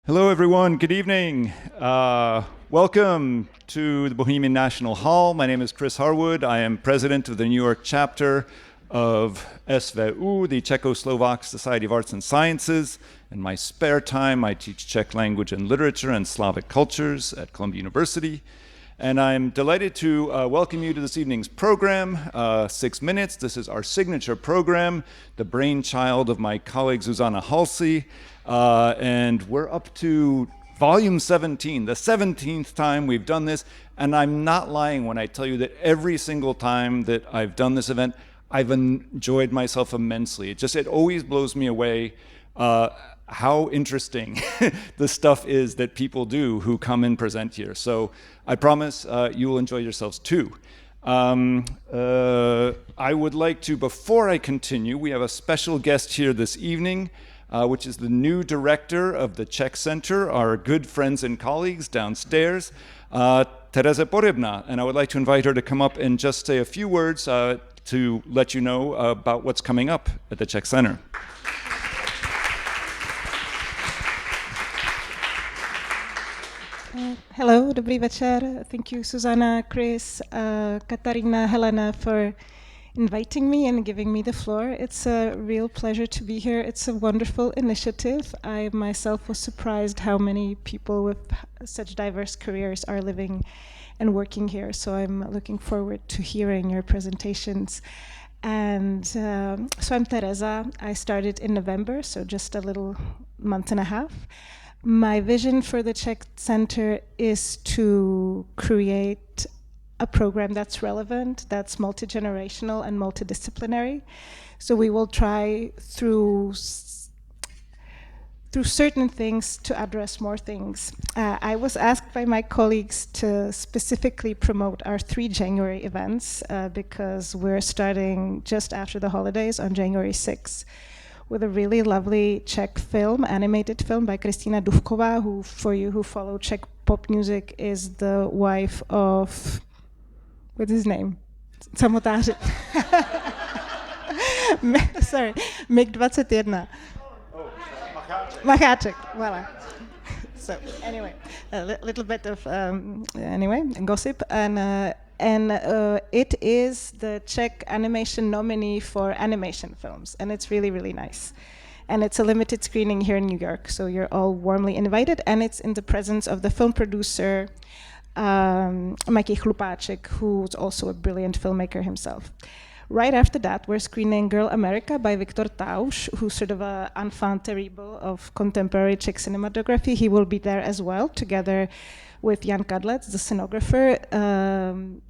Hello, everyone. Good evening. Welcome to the Bohemian National Hall. My name is Chris Harwood. I am president of the New York chapter of SVU, the Czechoslovak Society of Arts and Sciences. In my spare time, I teach Czech language and literature and Slavic cultures at Columbia University. And I'm delighted to welcome you to this evening's program, 6 Minutes. This is our signature program, the brainchild of my colleague Zuzana Halsey. And we're up to volume 17, the 17th time we've done this. And I'm not lying when I tell you that every single time that I've done this event, I've enjoyed myself immensely. It always blows me away how interesting the stuff is that people do who come and present here. So I promise you will enjoy yourselves too. I would like to, before I continue, we have a special guest here this evening, which is the new director of the Czech Center, our good friends and colleagues downstairs, Tereza Porybna. And I would like to invite her to come up and just say a few words to let you know about what's coming up at the Czech Center. Hello, dobrý večer. Thank you, Susanna, Chris, Katarina, Helena, for inviting me and giving me the floor. It's a real pleasure to be here. It's a wonderful initiative. I myself was surprised how many people with such diverse careers are living and working here. So I'm looking forward to hearing your presentations. And so I'm Tereza. I started in November, so just a little month and a half. My vision for the Czech Center is to create a program that's relevant, that's multi-generational and multidisciplinary. So we will try through certain things to address more things. I was asked by my colleagues to specifically promote our 3 January events because we're starting just after the holidays on January 6th. With a really lovely Czech film, animated film by Kristina Dufková, who, for you who follow Czech pop music, is the wife of, what's his name? Samotáři. Sorry, MiG-21. Oh, Macháček, voilà. So anyway, a little bit of gossip, and it is the Czech animation nominee for animation films, and it's really, really nice. And it's a limited screening here in New York, so you're all warmly invited, and it's in the presence of the film producer, Matěj Chlupáček, who's also a brilliant filmmaker himself. Right after that, we're screening Girl America by Viktor Tausch, who's sort of an enfant terrible of contemporary Czech cinematography. He will be there as well, together with Jan Kadlec, the scenographer.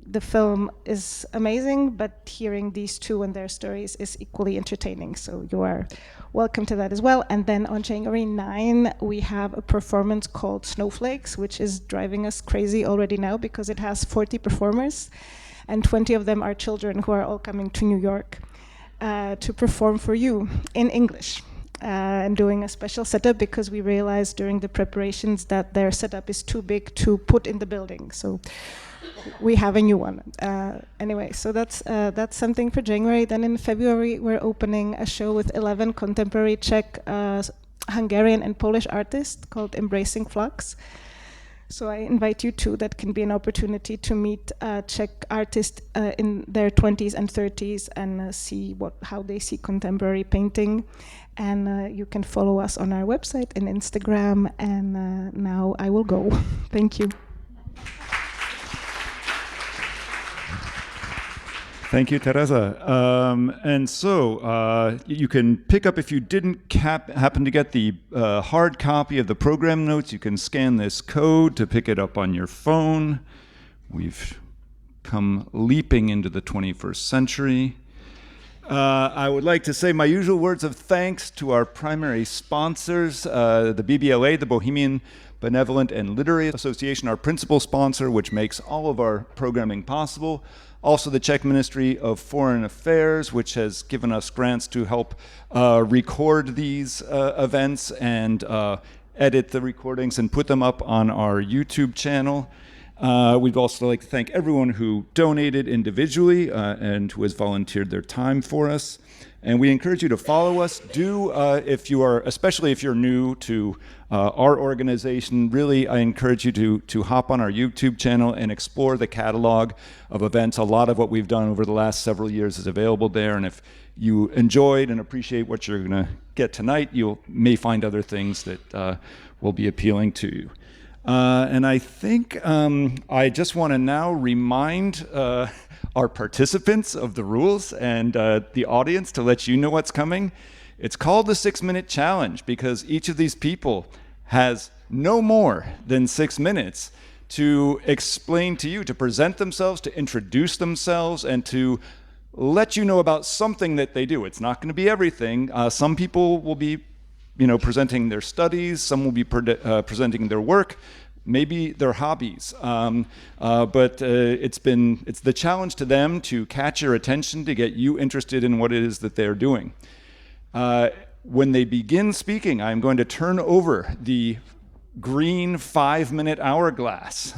The film is amazing, but hearing these two and their stories is equally entertaining, so you are welcome to that as well. And then on January 9, we have a performance called Snowflakes, which is driving us crazy already now because it has 40 performers, and 20 of them are children who are all coming to New York to perform for you in English. And doing a special setup because we realized during the preparations that their setup is too big to put in the building. So we have a new one. Anyway, so that's something for January. Then in February, we're opening a show with 11 contemporary Czech, Hungarian and Polish artists called Embracing Flux. So I invite you too. That can be an opportunity to meet Czech artists in their 20s and 30s and see how they see contemporary painting. And you can follow us on our website and Instagram. And now I will go. Thank you. Thank you, Tereza. And so you can pick up, if you didn't happen to get the hard copy of the program notes, you can scan this code to pick it up on your phone. We've come leaping into the 21st century. I would like to say my usual words of thanks to our primary sponsors, the BBLA, the Bohemian Benevolent and Literary Association, our principal sponsor, which makes all of our programming possible. Also the Czech Ministry of Foreign Affairs, which has given us grants to help record these events and edit the recordings and put them up on our YouTube channel. We'd also like to thank everyone who donated individually and who has volunteered their time for us. And we encourage you to follow us. Especially if you're new to our organization, really, I encourage you to hop on our YouTube channel and explore the catalog of events. A lot of what we've done over the last several years is available there. And if you enjoyed and appreciate what you're going to get tonight, you may find other things that will be appealing to you. And I think I just want to now remind our participants of the rules and the audience to let you know what's coming. It's called the 6-minute challenge because each of these people has no more than 6 minutes to explain to you, to present themselves, to introduce themselves, and to let you know about something that they do. It's not going to be everything. Some people will be, presenting their studies. Some will be presenting their work, maybe their hobbies. But it's the challenge to them to catch your attention, to get you interested in what it is that they're doing. When they begin speaking, I'm going to turn over the green 5-minute hourglass.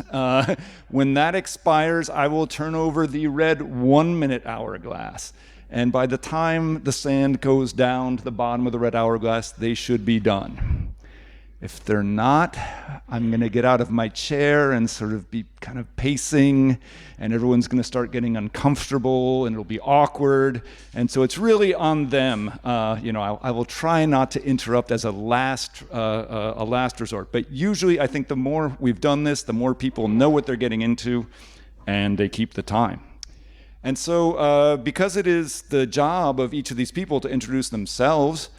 When that expires, I will turn over the red 1-minute hourglass. And by the time the sand goes down to the bottom of the red hourglass, they should be done. If they're not, I'm going to get out of my chair and sort of be kind of pacing, and everyone's going to start getting uncomfortable, and it'll be awkward. And so it's really on them. I will try not to interrupt as a last resort. But usually, I think the more we've done this, the more people know what they're getting into, and they keep the time. And so because it is the job of each of these people to introduce themselves,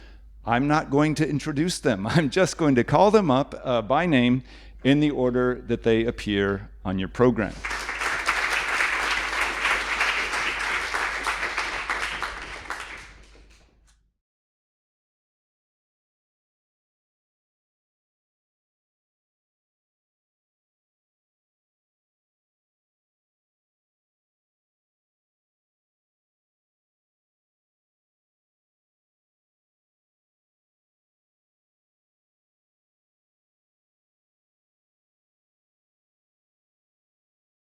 I'm not going to introduce them. I'm just going to call them up by name in the order that they appear on your program.